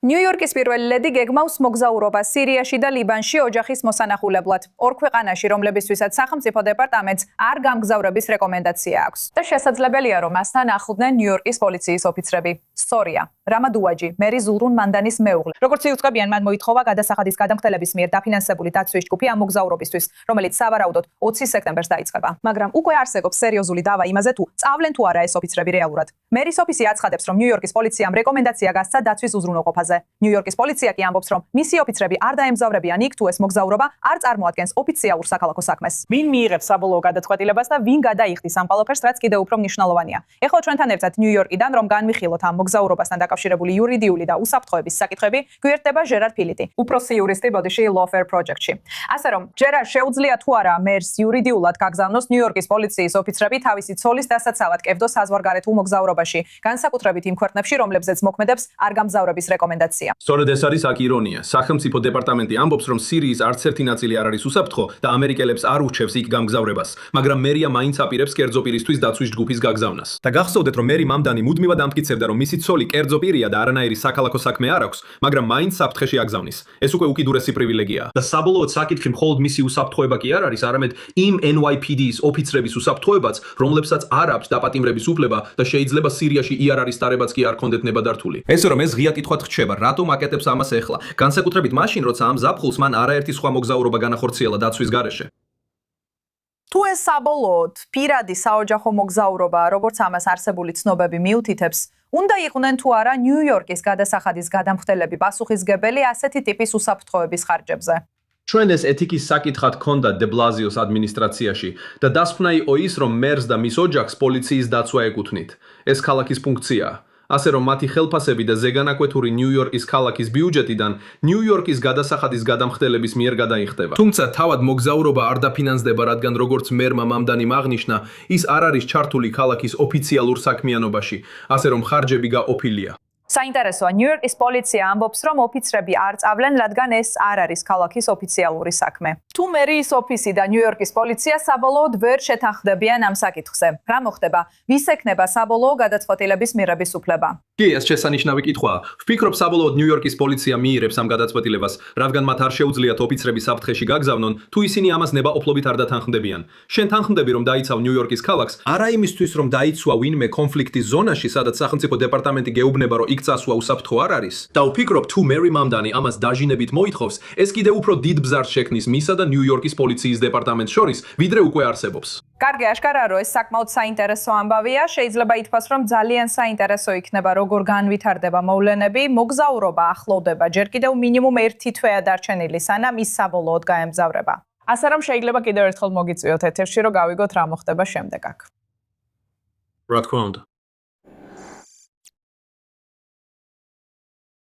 ნიუ-იორკის პირველი ლედი გეგმავს მოგზაურობა სირიაში და ლიბანში ოჯახის მოსანახულებლად. ორ ქვეყანაში, რომლებისთვისაც სახელმწიფო დეპარტამენტს არ გამგზავრების რეკომენდაცია აქვს. და შესაძლებელია, რომ მასთან ახლდნენ ნიუ-იორკის პოლიციის ოფიცრები. სწორია, რამა დუაჯი, მერი ზულრუნ მანდანის მეუღლე. როგორც იუწყებიან, მან მოითხოვა გადასახადის გადამხდელების მიერ დაფინანსებული დაცვის ჯგუფი ამ მოგზაურობისთვის, რომელიც სავარაუდოდ 20 სექტემბერს დაიწყება. მაგრამ უკვე არსებობს სერიოზული დავა იმაზე, თუ წავლენ თუ არა ეს ოფიცრები რეალურად. მერის ოფისი აცხადებს, რომ ნიუ-იორკის პოლიციამ რეკომენდაცია გასცა დაცვის უზრუნველყოფაზე. ნიუ-იორკის პოლიცია კი ამბობს, რომ მისი ოფიცრები არ დაემგზავრებიან იქ, თუ ეს მოგზაურობა არ წარმოადგენს ოფიციალურ საქალაქო საქმეს. ვინ მიიღებს საბოლოო გადაწყვეტილებას და ვინ გადაიხდის ამ პალოფერს, რაც კიდევ უფრო მნიშვნელოვანია. ეხლა ჩვენთან ერთად ნიუ-იორკიდან, რომ განვიხილოთ ამ მოგზაურობასთან დაკავშირებული იურიდიული და უსაფრთხოების საკითხები, გვერდება ჟერარ ფილიტი, უფროსი იურისტი ბოდიში Lawfare Project-ში. ასე რომ, ჟერარ, შეუძლია თუ არა მერს იურიდიულად გაგზავნოს ნიუ-იორკის პოლიციის ოფიცრები თავისი ცოლის დასაცავად კევდო საზღვარგარეთულ მოგზაურობაში, განსაკუთრებით იმ ქვეყნებში, რომლებზეც მოქმედებს არ გამგზავრების რეკომენდაცია. სწორედ ეს არის აქ ირონია. სახელმწიფო დეპარტამენტი ამბობს, რომ სირიის არც ერთი ნაწილი არ არის უსაფრთხო და ამერიკელებს არ ურჩევს იქ გამგზავრებას, მაგრამ მერია მაინც აპირებს კერძო პირისთვის დაცვის ჯგუფის გაგზავნას. და გახსოვდეთ, რომ მერი მამდანი მუდმივად ამტკიცებდა, რომ მისი ცოლი კერძო პირია და არანაირი საქალაქო საქმე არ აქვს, მაგრამ მაინც საფრთხეში აგზავნის. ეს უკვე უკიდურესი პრივილეგიაა. და საბოლოოდ საკითხი მხოლოდ მისი უსაფრთხოება კი არ არის, არამედ იმ NYPD-ის ოფიცრების უსაფრთხოებაც, რომლებსაც არ აქვს დაპატიმრების უფლება და შეიძლება სირიაში იარარის ტარებაც კი არ ქონდეთ ნებადართული. ესე რომ ეს ღია კითხვად რჩება, რატომ აკეთებს ამას ახლა? განსაკუთრებით მაშინ, როცა ამ ზაფხულს მან არაერთი სხვა მოგზაურობა განახორციელა დაცვის გარეშე. თუ ეს საბოლოოდ პირადი საოჯახო მოგზაურობა, როგორც ამას არსებული ცნობები მიუთითებს, უნდა იყვნენ თუ არა ნიუ-იორკის გადასახადის გადამხდელები პასუხისგებელი ასეთი ტიპის უსაფრთხოების ხარჯებზე. ჩვენ ეს ეთიკის საკითხად ჰქონდა დე ბლაზიოს ადმინისტრაციაში და დასკვნა იყო ის, რომ მერს და მის ოჯახს პოლიციის დაცვა ეკუთვნით. ეს ქალაქის ფუნქციაა. ასე რომ მათი ხელფასები და ზეგანაკვეთური ნიუ-იორკის ქალაქის ბიუჯეტიდან ნიუ-იორკის გადასახადის გადამხდელების მიერ გადაიხდება. თუმცა თავად მოგზაურობა არ დაფინანსდება, რადგან როგორც მერმა მამდანიმ აღნიშნა, ის არ არის ჩართული ქალაქის ოფიციალურ საქმიანობაში, ასე რომ ხარჯები გაყოფილია. საინტერესოა, ნიუ-იორკის პოლიცია ამბობს, რომ ოფიცრები არ წავლენ, რადგან ეს არ არის ქალაქის ოფიციალური საქმე. თუ მერის ოფისი და ნიუ-იორკის პოლიცია საბოლოოდ ვერ შეთანხმდებიან ამ საკითხზე, რა მოხდება? ვის ექნება საბოლოო გადაწყვეტილების მიღების უფლება? კი, ეს შესანიშნავი კითხვაა. ვფიქრობ, საბოლოოდ ნიუ-იორკის პოლიცია მიიღებს ამ გადაწყვეტილებას, რადგან მათ არ შეუძლიათ ოფიცრები საფრთხეში გაგზავნონ, თუ ისინი ამას ნებაყოფლობით არ დათანხმდებიან. შენ თანხმდები, რომ დაიცავ ნიუ-იორკის ქალაქს, არა იმისთვის, რომ დაიცვა ვინმე კონფლიქტის ზონაში, სადაც სახელმწიფო დეპარტამენტი გეუბნება, რომ იქ წასვლა უსაფრთხო არ არის? და ვფიქრობ, თუ მერი მამდანი ამას დაჟინებით მოითხოვს, ეს კიდევ უფრო დიდ ბზარს შექმნის მისა და ნიუ-იორკის პოლიციის დეპარტამენტს შორის, ვიდრე უკვე არსებობს. კარგი, აშკარაა, რომ ეს საკმაოდ საინტერესო ამბავია. შეიძლება ითქვას, რომ ძალიან საინტერესო იქნება, როგორ განვითარდება მოვლენები. მოგზაურობა ახლოვდება, ჯერ კიდევ მინიმუმ 1 თვეა დარჩენილი, სანამ ის საბოლოოდ გაემგზავრება. ასე რომ შეიძლება კიდევ ერთხელ მოგიწვიოთ ეთერში, რომ გავიგოთ რა მოხდება შემდეგ აქ. რა თქმა უნდა.